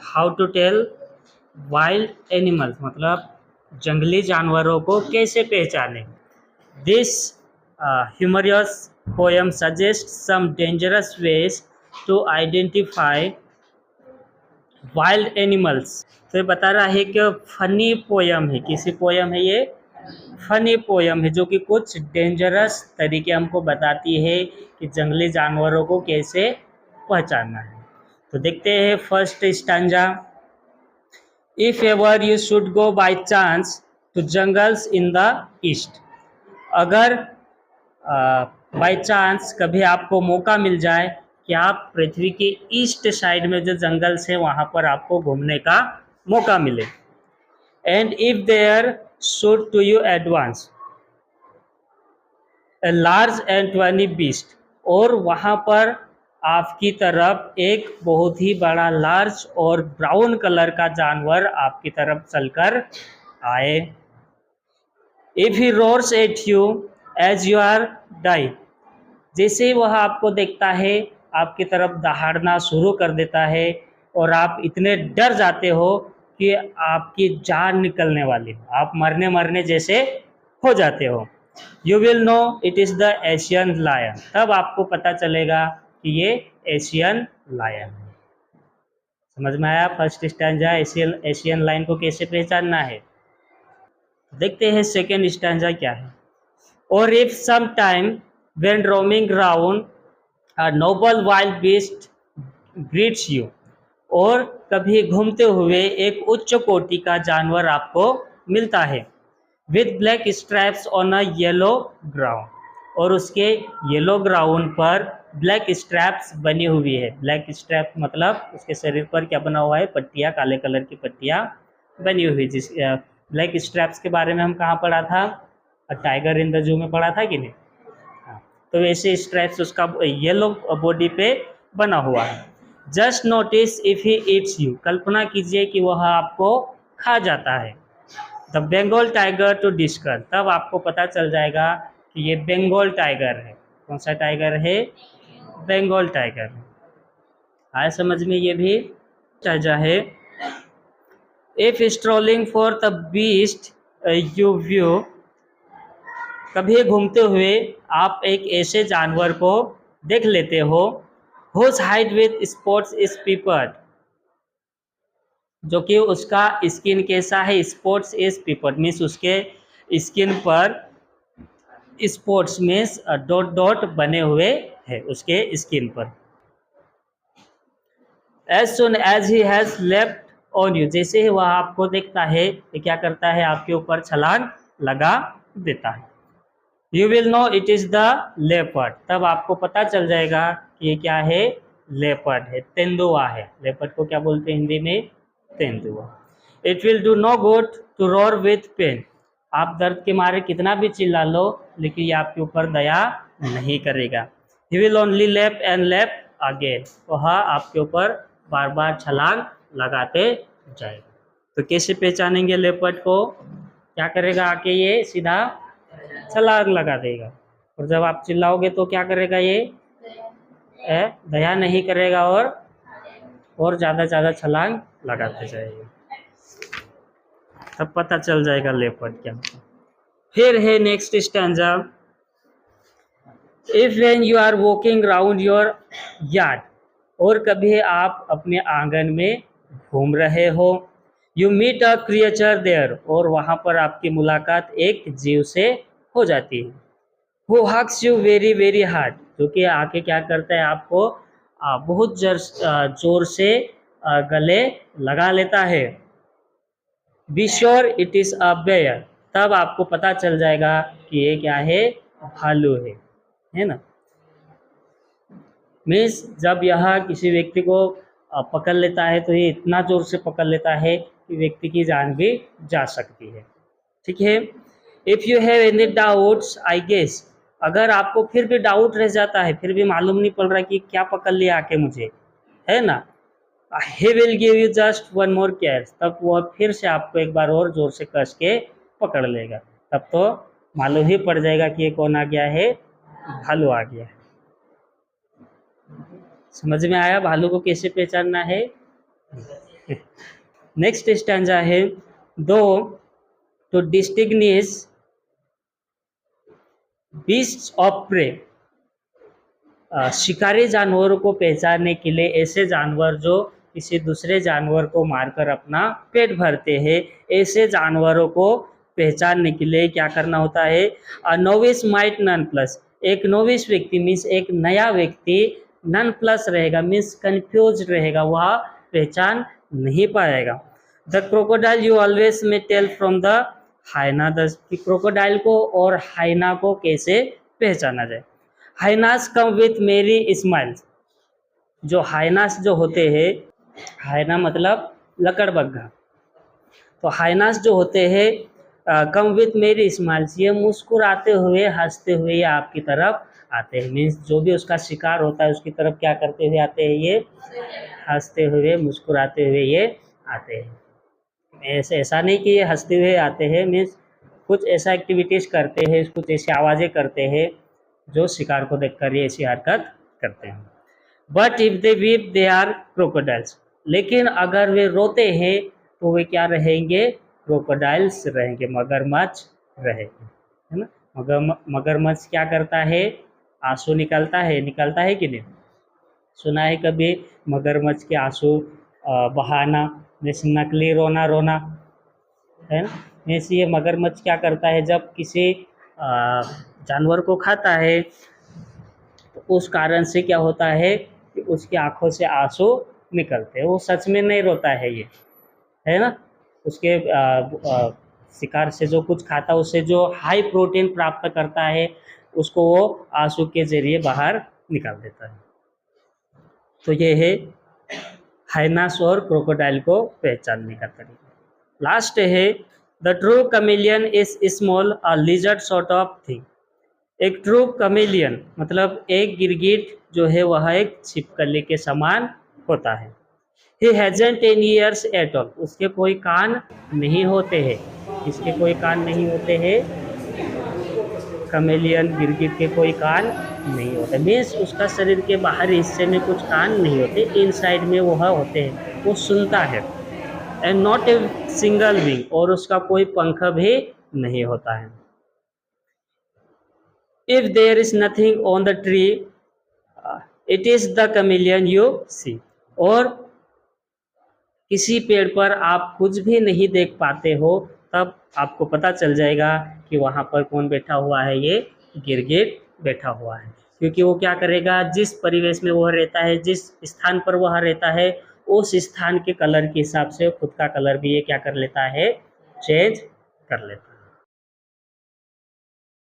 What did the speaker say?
How to tell wild animals, मतलब जंगली जानवरों को कैसे पहचाने। This humorous poem suggests some dangerous ways to identify wild animals। तो ये बता रहा है कि फनी पोयम है, किसी पोयम है ये, फनी पोयम है, जो कि कुछ डेंजरस तरीके हमको बताती है कि जंगली जानवरों को कैसे पहचानना है। तो देखते हैं first stanza. If ever you should go by chance to jungles in the east, अगर बाय चांस कभी आपको मौका मिल जाए कि आप पृथ्वी के ईस्ट साइड में जो जंगल्स है वहां पर आपको घूमने का मौका मिले। And if there should to you advance a large and twenty beast, और वहां पर आपकी तरफ एक बहुत ही बड़ा लार्ज और ब्राउन कलर का जानवर आपकी तरफ चलकर आए। If he roars at you as you are die, जैसे ही वह आपको देखता है आपकी तरफ दहाड़ना शुरू कर देता है और आप इतने डर जाते हो कि आपकी जान निकलने वाली हो, आप मरने मरने जैसे हो जाते हो। You will know it is the Asian lion, तब आपको पता चलेगा कि ये एशियन लायन है। समझ में आया फर्स्ट स्टैंजा एशियन लायन को कैसे पहचानना है। देखते हैं सेकेंड स्टैंजा क्या है। और if some time when roaming round a noble wild beast greets you, और कभी घूमते हुए एक उच्च कोटि का जानवर आपको मिलता है। with black straps on a yellow ground, और उसके येलो ग्राउंड पर ब्लैक स्ट्रैप्स बनी हुई है। ब्लैक स्ट्रैप मतलब उसके शरीर पर क्या बना हुआ है, पट्टियाँ, काले कलर की पट्टियाँ बनी हुई। जिस ब्लैक स्ट्रैप्स के बारे में हम कहाँ पढ़ा था, टाइगर इन द जू में पढ़ा था कि नहीं। तो वैसे स्ट्रैप्स उसका येलो बॉडी पे बना हुआ है। Just notice if he eats you, कल्पना कीजिए कि वह आपको खा जाता है। The Bengal tiger to discover, तब आपको पता चल जाएगा कि ये बंगाल टाइगर है। कौन सा टाइगर है, बंगाल टाइगर। आए समझ में, ये भी ताजा है। If strolling for the beast you view, कभी घूमते हुए आप एक ऐसे जानवर को देख लेते हो whose hide with spots is peppered, जो कि उसका स्किन कैसा है, स्पॉट्स इज पेपर्ड मीन्स उसके स्किन पर स्पॉट्स मीन्स डॉट डॉट बने हुए हैं उसके स्किन पर। As soon as he has left on you, जैसे ही वह आपको देखता है तो क्या करता है, आपके ऊपर छलांग लगा देता है। You will know it is the leopard, तब आपको पता चल जाएगा कि ये क्या है, लेपर्ड है, तेंदुआ है। लेपर्ड को क्या बोलते हैं हिंदी में, तेंदुआ। It will do no good to roar with pain, आप दर्द के मारे कितना भी चिल्ला लो लेकिन ये आपके ऊपर दया नहीं करेगा। He will only lap and lap again, वह आपके ऊपर बार बार छलांग लगाते जाएगा। तो कैसे पहचानेंगे लेपर्ड को, क्या करेगा, आके ये सीधा छलांग लगा देगा, और जब आप चिल्लाओगे तो क्या करेगा, ये दया नहीं करेगा और ज़्यादा छलांग लगाते जाएगा। तब पता चल जाएगा लेपर्ड क्या होता। फिर है next stanza. If when you are walking round your yard, और कभी आप अपने आंगन में घूम रहे हो। You meet a creature there, और वहाँ पर आपकी मुलाकात एक जीव से हो जाती है। वो hugs you very very hard, जो कि आके क्या करता है, आपको बहुत जोर से गले लगा लेता है। Be sure it is a bear, तब आपको पता चल जाएगा कि ये क्या है, भालू है ना। मीन्स जब यह किसी व्यक्ति को पकड़ लेता है तो ये इतना जोर से पकड़ लेता है कि व्यक्ति की जान भी जा सकती है। ठीक है। If you have any doubts I guess, अगर आपको फिर भी डाउट रह जाता है, फिर भी मालूम नहीं पड़ रहा कि क्या पकड़ लिया आके मुझे, है ना, he will give you just one more catch, तब वह फिर से आपको एक बार और जोर से कस के पकड़ लेगा। तब तो मालूम ही पड़ जाएगा कि ये कौन आ गया है, भालू आ गया है। समझ में आया भालू को कैसे पहचानना है। नेक्स्ट स्टैंजा है, though to distinguish beasts of prey, शिकारी जानवरों को पहचानने के लिए, ऐसे जानवर जो किसी दूसरे जानवर को मारकर अपना पेट भरते हैं, ऐसे जानवरों को पहचानने के लिए क्या करना होता है? A novice might nonplussed, एक नोविस व्यक्ति मीन्स एक नया व्यक्ति नन प्लस रहेगा, मीन्स कंफ्यूज रहेगा, वह पहचान नहीं पाएगा। The crocodile you always may tell from the hyena, the crocodile को और हाइना को कैसे पहचाना जाए? Hyenas come with merry smiles, जो हाइनास जो होते हैं, हाइना मतलब लकड़बग्घा, तो हाइनास जो होते हैं कम विथ मेरी स्माइल्स, ये मुस्कुराते हुए हंसते हुए ये आपकी तरफ आते हैं, मीन्स जो भी उसका शिकार होता है उसकी तरफ क्या करते हुए आते हैं? ये हंसते हुए मुस्कुराते हुए ये आते हैं। ऐसा नहीं कि ये हंसते हुए आते हैं, मीन्स कुछ ऐसा एक्टिविटीज़ करते हैं, कुछ ऐसी आवाज़ें करते हैं जो शिकार को देखकर ये ऐसी हरकत करते हैं। But if they weep they are crocodiles, लेकिन अगर वे रोते हैं तो वे क्या रहेंगे? क्रोकोडाइल्स रहेंगे, मगरमच्छ रहेंगे, है ना। मगरमच्छ क्या करता है? आंसू निकालता है कि नहीं? सुना है कभी मगरमच्छ के आंसू बहाना, जैसे नकली रोना है ना। जैसे ये मगरमच्छ क्या करता है, जब किसी जानवर को खाता है तो उस कारण से क्या होता है कि उसकी आंखों से आंसू निकलते हैं, वो सच में नहीं रोता है ये, है ना। उसके शिकार से जो कुछ खाता है उससे जो हाई प्रोटीन प्राप्त करता है उसको वो आंसू के जरिए बाहर निकाल देता है। तो ये है हाइनास और क्रोकोडाइल को पहचानने का तरीका। लास्ट है, the true chameleon is small a lizard sort of thing, एक ट्रू कमेलियन मतलब एक गिरगिट जो है वह एक छिपकली के समान होता है। He hasn't any ears at all, उसके कोई कान नहीं होते हैं, इसके कोई कान नहीं होते हैं, कमेलियन गिरगिट के कोई कान नहीं होते, मीन्स उसका शरीर के बाहरी हिस्से में कुछ कान नहीं होते, इनसाइड में वह होते हैं, वो सुनता है। And not a single wing, और उसका कोई पंख भी नहीं होता है। If there is nothing on the tree it is the chameleon you see, और किसी पेड़ पर आप कुछ भी नहीं देख पाते हो तब आपको पता चल जाएगा कि वहाँ पर कौन बैठा हुआ है? ये गिरगिट बैठा हुआ है, क्योंकि वो क्या करेगा, जिस परिवेश में वह रहता है, जिस स्थान पर वह रहता है, उस स्थान के कलर के हिसाब से खुद का कलर भी ये क्या कर लेता है? चेंज कर लेता है।